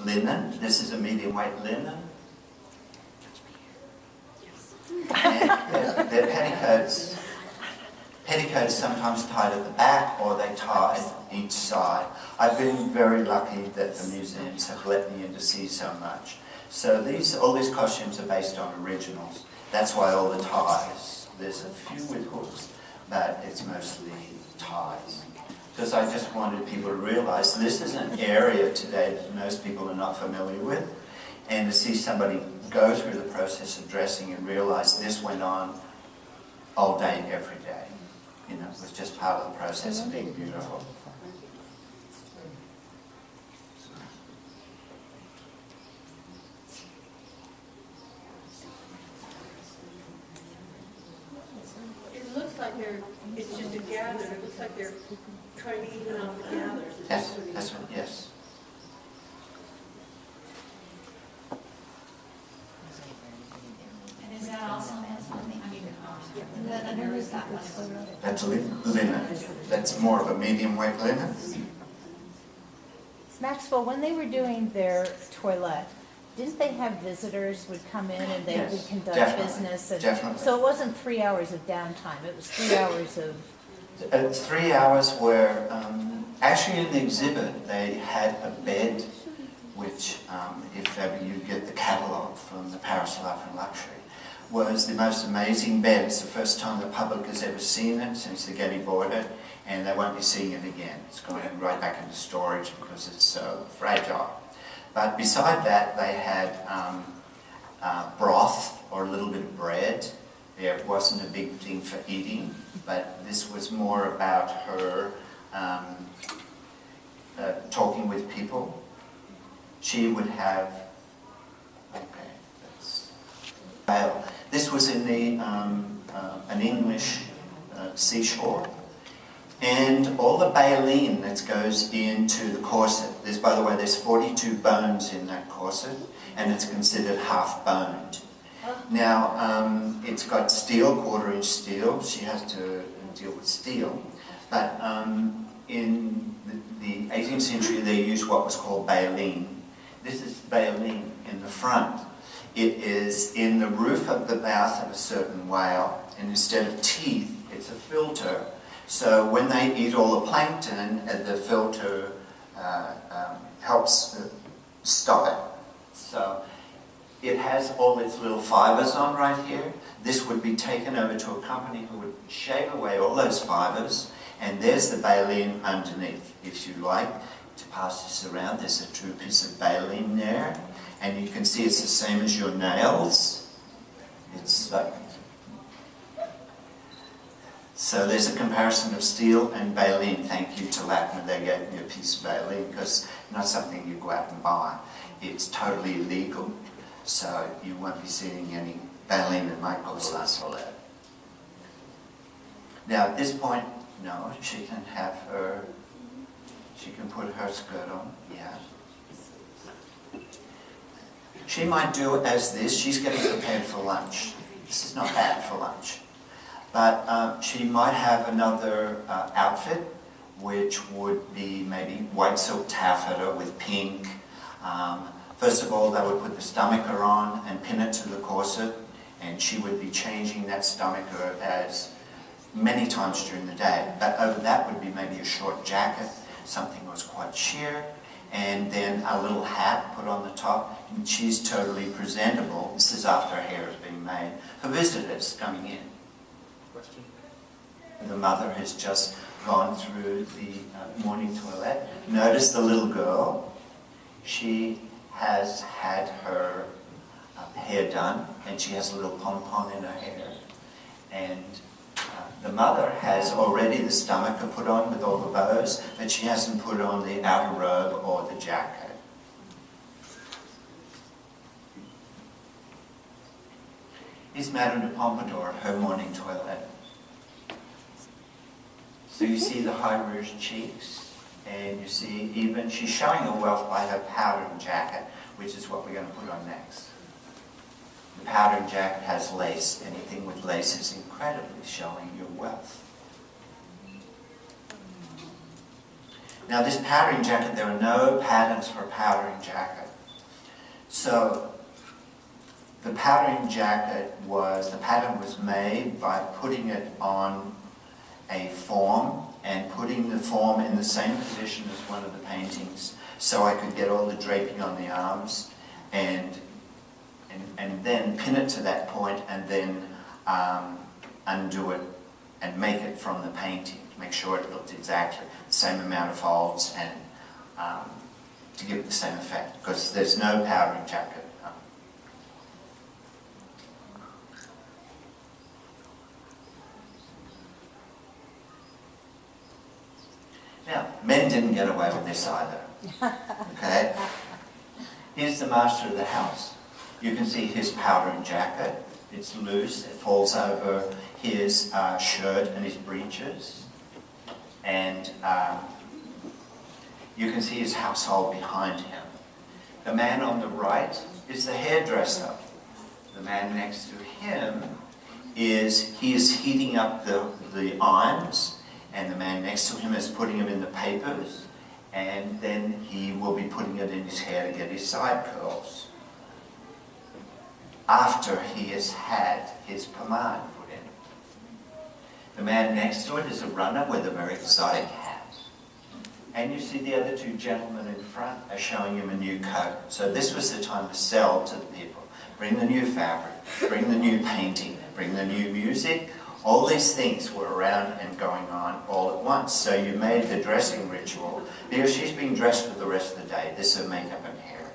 linen. This is a medium weight linen. And their petticoats. Petticoats sometimes tied at the back or they tied each side. I've been very lucky that the museums have let me in to see so much. So all these costumes are based on originals. That's why all the ties. There's a few with hooks, but it's mostly ties. Because I just wanted people to realize this is an area today that most people are not familiar with. And to see somebody go through the process of dressing and realize this went on all day, every day. You know, it was just part of the process of being beautiful. It looks like it's just a gather. It looks like they're trying to even out the gathers. Yes, that's right, yes. And is that also has something? I mean, I noticed that one. That's linen. That's more of a medium weight linen. Maxwell, when they were doing their toilet, didn't they have visitors would come in and they would conduct business? And definitely. So it wasn't 3 hours of downtime, it was 3 hours of... 3 hours where, actually in the exhibit, they had a bed which, if ever you get the catalogue from the Paris Life and Luxury, was the most amazing bed. It's the first time the public has ever seen it since the Getty bought it, and they won't be seeing it again. It's going right back into storage because it's so fragile. But beside that, they had broth or a little bit of bread. It wasn't a big thing for eating, but this was more about her talking with people. She would have, this was in the an English seashore, and all the baleen that goes into the corset. By the way, there's 42 bones in that corset, and it's considered half boned. Now, it's got steel, 1/4-inch steel. She has to deal with steel, but in the 18th century, they used what was called baleen. This is baleen in the front. It is in the roof of the mouth of a certain whale, and instead of teeth, it's a filter. So when they eat all the plankton, the filter helps stop it. So it has all its little fibers on right here. This would be taken over to a company who would shave away all those fibers, and there's the baleen underneath. If you like to pass this around, there's a true piece of baleen there. And you can see it's the same as your nails. It's like... So there's a comparison of steel and baleen. Thank you to Lackman, they gave me a piece of baleen, because it's not something you go out and buy. It's totally illegal, so you won't be seeing any baleen in my porcelain toilet. Now at this point, no, she can have her, she can put her skirt on, yeah. She might do as this. She's getting prepared for lunch. This is not bad for lunch. But she might have another outfit, which would be maybe white silk taffeta with pink. First of all, they would put the stomacher on and pin it to the corset, and she would be changing that stomacher as many times during the day. But over that would be maybe a short jacket, something that was quite sheer, and then a little hat put on the top, and she's totally presentable. This is after her hair has been made for visitors coming in. Question? The mother has just gone through the morning toilet. Notice the little girl. She has had her hair done, and she has a little pom-pom in her hair. And the mother has already the stomacher put on with all the bows, but she hasn't put on the outer robe or the jacket. Here's Madame de Pompadour, her morning toilet. So you see the high rouged cheeks, and you see even, she's showing her wealth by her powdered jacket, which is what we're going to put on next. The powdered jacket has lace. Anything with lace is incredibly showing your wealth. Now this powdering jacket, there are no patterns for a powdering jacket. So the powdering jacket the pattern was made by putting it on a form and putting the form in the same position as one of the paintings, so I could get all the draping on the arms and then pin it to that point and then undo it and make it from the painting, make sure it looked exactly the same amount of folds and to give it the same effect, because there's no powdering jacket. Now, men didn't get away with this either. Okay? Here's the master of the house. You can see his powdering jacket. It's loose, it falls over his shirt and his breeches. And you can see his household behind him. The man on the right is the hairdresser. The man next to him he is heating up the irons, and the man next to him is putting them in the papers, and then he will be putting it in his hair to get his side curls after he has had his pomade put in. The man next to it is a runner with a very exotic hat. And you see the other two gentlemen in front are showing him a new coat. So this was the time to sell to the people. Bring the new fabric, bring the new painting, bring the new music. All these things were around and going on all at once. So you made the dressing ritual, because she's being dressed for the rest of the day. This is her makeup and hair.